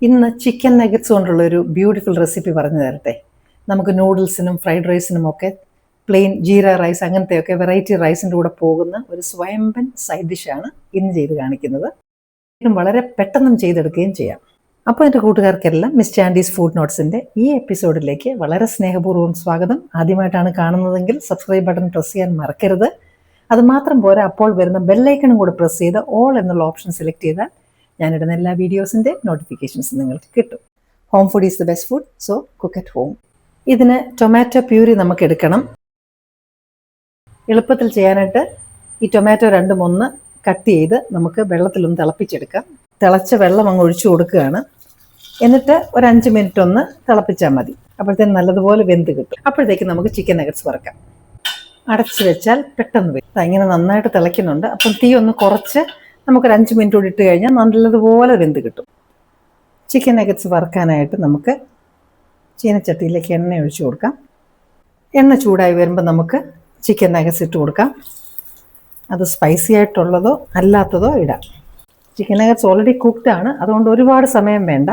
ഇന്ന് chicken nuggets കൊണ്ടുള്ളൊരു beautiful recipe പറഞ്ഞു തരട്ടെ. നമുക്ക് നൂഡിൽസിനും ഫ്രൈഡ് റൈസിനും ഒക്കെ പ്ലെയിൻ ജീര റൈസ് അങ്ങനത്തെയൊക്കെ വെറൈറ്റി റൈസിൻ്റെ കൂടെ പോകുന്ന ഒരു സ്വയംഭൻ സൈഡ് ഡിഷാണ് ഇന്ന് ചെയ്ത് കാണിക്കുന്നത്. വളരെ പെട്ടെന്നും ചെയ്തെടുക്കുകയും ചെയ്യാം. അപ്പോൾ എൻ്റെ കൂട്ടുകാർക്കെല്ലാം മിസ് ആൻഡീസ് ഫുഡ് നോട്ട്സിൻ്റെ ഈ എപ്പിസോഡിലേക്ക് വളരെ സ്നേഹപൂർവ്വം സ്വാഗതം. ആദ്യമായിട്ടാണ് കാണുന്നതെങ്കിൽ സബ്സ്ക്രൈബ് ബട്ടൺ പ്രസ് ചെയ്യാൻ മറക്കരുത്. അതുമാത്രം പോരാ, അപ്പോൾ വരുന്ന ബെല്ലൈക്കണും കൂടെ പ്രസ് ചെയ്ത് ഓൾ എന്നുള്ള ഓപ്ഷൻ സെലക്ട് ചെയ്താൽ ഞാനിടുന്ന എല്ലാ വീഡിയോസിൻ്റെ നോട്ടിഫിക്കേഷൻസ് നിങ്ങൾക്ക് കിട്ടും. Home food is the best food, so cook at home. ഇതിന് ടൊമാറ്റോ പ്യൂരി നമുക്ക് എടുക്കണം. എളുപ്പത്തിൽ ചെയ്യാനായിട്ട് ഈ ടൊമാറ്റോ 2-3 കട്ട് ചെയ്ത് നമുക്ക് വെള്ളത്തിലൊന്ന് തിളപ്പിച്ചെടുക്കാം. തിളച്ച വെള്ളം അങ്ങ് ഒഴിച്ചു കൊടുക്കുകയാണ്. എന്നിട്ട് ഒരു 5 മിനിറ്റ് ഒന്ന് തിളപ്പിച്ചാൽ മതി. അപ്പോഴത്തേന് നല്ലതുപോലെ വെന്ത് കിട്ടും. അപ്പോഴത്തേക്ക് നമുക്ക് ചിക്കൻ നഗറ്റ്സ് വറക്കാം. അടച്ചു വെച്ചാൽ പെട്ടെന്ന് വരും. ഇങ്ങനെ നന്നായിട്ട് തിളയ്ക്കുന്നുണ്ട്. അപ്പം തീ ഒന്ന് കുറച്ച് നമുക്കൊരു 5 മിനിറ്റ് കൂടി ഇട്ട് കഴിഞ്ഞാൽ നല്ലതുപോലെ വെന്ത് കിട്ടും. ചിക്കൻ നഗറ്റ്സ് വറുക്കാനായിട്ട് നമുക്ക് ചീനച്ചട്ടിയിലേക്ക് എണ്ണ ഒഴിച്ചു കൊടുക്കാം. എണ്ണ ചൂടായി വരുമ്പോൾ നമുക്ക് ചിക്കൻ നഗറ്റ്സ് ഇട്ട് കൊടുക്കാം. അത് സ്പൈസി ആയിട്ടുള്ളതോ അല്ലാത്തതോ ഇടാം. ചിക്കൻ നഗറ്റ്സ് ഓൾറെഡി കുക്ക്ഡ് ആണ്, അതുകൊണ്ട് ഒരുപാട് സമയം വേണ്ട.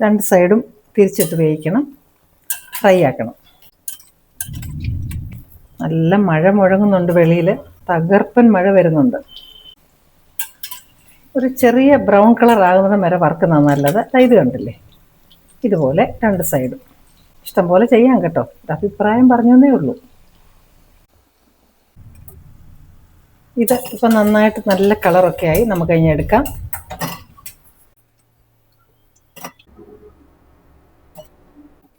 2 സൈഡും തിരിച്ചിട്ട് വേവിക്കണം, ഫ്രൈ ആക്കണം. നല്ല മഴ മുഴങ്ങുന്നുണ്ട്, വെളിയിൽ തകർപ്പൻ മഴ വരുന്നുണ്ട്. ഒരു ചെറിയ ബ്രൗൺ കളർ ആകുന്നത് വരെ വറുക്കുന്നതാണ് നല്ലത്. ഇത് കണ്ടില്ലേ, ഇതുപോലെ 2 സൈഡും. ഇഷ്ടംപോലെ ചെയ്യാം കേട്ടോ, അഭിപ്രായം പറഞ്ഞേ ഉള്ളൂ. ഇത് ഇപ്പം നന്നായിട്ട് നല്ല കളറൊക്കെ ആയി, നമുക്ക് കഴിഞ്ഞ് എടുക്കാം.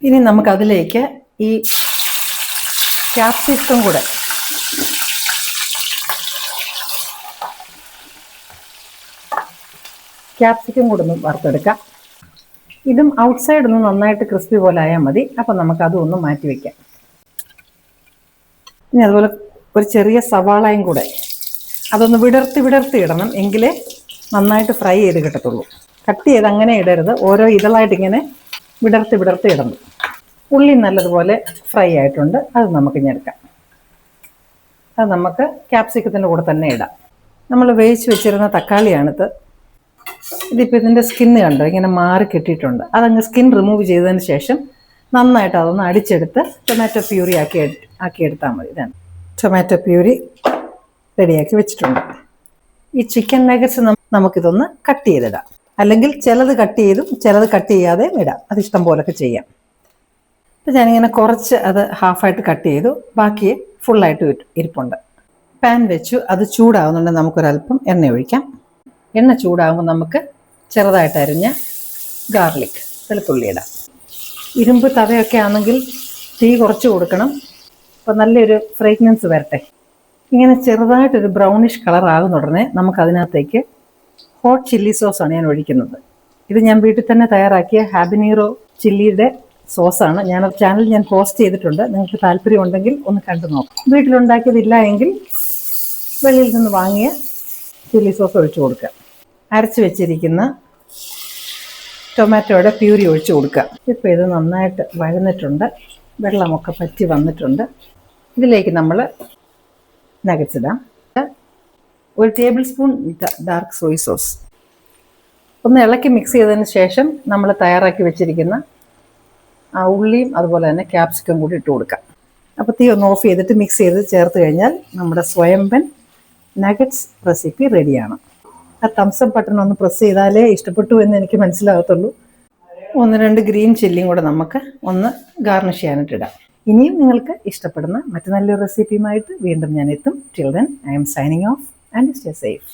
ഇനി നമുക്കതിലേക്ക് ഈ ക്യാപ്സിക്കം കൂടെ ഒന്ന് വറുത്തെടുക്കാം. ഇതും ഔട്ട്സൈഡ് ഒന്ന് നന്നായിട്ട് ക്രിസ്പി പോലെ ആയാൽ മതി. അപ്പം നമുക്കതും ഒന്ന് മാറ്റി വയ്ക്കാം. ഇനി അതുപോലെ ഒരു ചെറിയ സവാളയും കൂടെ അതൊന്ന് വിടർത്തി ഇടണം, എങ്കിലേ നന്നായിട്ട് ഫ്രൈ ചെയ്ത് കിട്ടത്തുള്ളൂ. കട്ട് ചെയ്ത് അങ്ങനെ ഇടരുത്, ഓരോ ഇതളായിട്ട് ഇങ്ങനെ വിടർത്തി ഇടണം. ഉള്ളി നല്ലതുപോലെ ഫ്രൈ ആയിട്ടുണ്ട്, അത് നമുക്ക് ഇനി എടുക്കാം. അത് നമുക്ക് ക്യാപ്സിക്കത്തിൻ്റെ കൂടെ തന്നെ ഇടാം. നമ്മൾ വേവിച്ച് വെച്ചിരുന്ന തക്കാളിയാണിത്. ഇതിപ്പോൾ ഇതിൻ്റെ സ്കിന്ന് കണ്ടോ, ഇങ്ങനെ മാറി കെട്ടിയിട്ടുണ്ട്. അതങ്ങ് സ്കിൻ റിമൂവ് ചെയ്തതിന് ശേഷം നന്നായിട്ട് അതൊന്ന് അടിച്ചെടുത്ത് ടൊമാറ്റോ പ്യൂരി ആക്കിയെടുത്താൽ മതി. ഇതാണ് ടൊമാറ്റോ പ്യൂരി റെഡിയാക്കി വെച്ചിട്ടുണ്ട്. ഈ ചിക്കൻ നഗറ്റ്സ് നമുക്കിതൊന്ന് കട്ട് ചെയ്തിടാം. അല്ലെങ്കിൽ ചിലത് കട്ട് ചെയ്തും ചിലത് കട്ട് ചെയ്യാതെയും ഇടാം. അത് ഇഷ്ടം പോലൊക്കെ ചെയ്യാം. ഇപ്പം ഞാനിങ്ങനെ കുറച്ച് അത് ഹാഫായിട്ട് കട്ട് ചെയ്തു, ബാക്കി ഫുള്ളായിട്ട് ഇരിപ്പുണ്ട്. പാൻ വെച്ചു, അത് ചൂടാവുന്നുണ്ടെങ്കിൽ നമുക്കൊരല്പം എണ്ണ ഒഴിക്കാം. എണ്ണ ചൂടാകുമ്പോൾ നമുക്ക് ചെറുതായിട്ട് അരിഞ്ഞ ഗാർലിക്, വെളുത്തുള്ളി ഇടാം. ഇരുമ്പ് തവയൊക്കെ ആണെങ്കിൽ തീ കുറച്ച് കൊടുക്കണം, അപ്പോൾ നല്ലൊരു ഫ്രേഗ്രൻസ് വരട്ടെ. ഇങ്ങനെ ചെറുതായിട്ടൊരു ബ്രൗണിഷ് കളർ ആകുന്ന ഉടനെ നമുക്കതിനകത്തേക്ക് ഹോട്ട് ചില്ലി സോസാണ് ഞാൻ ഒഴിക്കുന്നത്. ഇത് ഞാൻ വീട്ടിൽ തന്നെ തയ്യാറാക്കിയ ഹാബനീറോ ചില്ലിയുടെ സോസാണ്. ചാനൽ ഞാൻ പോസ്റ്റ് ചെയ്തിട്ടുണ്ട്. നിങ്ങൾക്ക് താല്പര്യമുണ്ടെങ്കിൽ ഒന്ന് കണ്ടു നോക്കാം. വീട്ടിലുണ്ടാക്കിയതില്ല എങ്കിൽ വെളിയിൽ നിന്ന് വാങ്ങിയ ചില്ലി സോസ് ഒഴിച്ചു കൊടുക്കുക. അരച്ച് വെച്ചിരിക്കുന്ന ടൊമാറ്റോയുടെ പ്യൂരി ഒഴിച്ചു കൊടുക്കുക. ഇപ്പോൾ ഇത് നന്നായിട്ട് വഴന്നിട്ടുണ്ട്, വെള്ളമൊക്കെ പറ്റി വന്നിട്ടുണ്ട്. ഇതിലേക്ക് നമ്മൾ നഗറ്റ്സ് ഇടാം. 1 table spoon dark Soy sauce ഒന്ന് ഇളക്കി മിക്സ് ചെയ്തതിന് ശേഷം നമ്മൾ തയ്യാറാക്കി വെച്ചിരിക്കുന്ന ആ ഉള്ളിയും അതുപോലെ തന്നെ ക്യാപ്സിക്കം കൂടി ഇട്ട് കൊടുക്കാം. അപ്പോൾ തീ ഒന്ന് ഓഫ് ചെയ്തിട്ട് മിക്സ് ചെയ്ത് ചേർത്ത് കഴിഞ്ഞാൽ നമ്മുടെ സ്വയംഭൻ നഗറ്റ്സ് റെസിപ്പി റെഡിയാണ്. ആ തംസപ്പ് ബട്ടൺ ഒന്ന് പ്രസ് ചെയ്താലേ ഇഷ്ടപ്പെട്ടു എന്ന് എനിക്ക് മനസ്സിലാകത്തുള്ളൂ. 1-2 ഗ്രീൻ ചില്ലിയും കൂടെ നമുക്ക് ഒന്ന് ഗാർണിഷ് ചെയ്യാനായിട്ട് ഇടാം. ഇനിയും നിങ്ങൾക്ക് ഇഷ്ടപ്പെടുന്ന മറ്റു നല്ലൊരു റെസിപ്പിയുമായിട്ട് വീണ്ടും ഞാൻ എത്തും. Till then I M signing off and stay safe.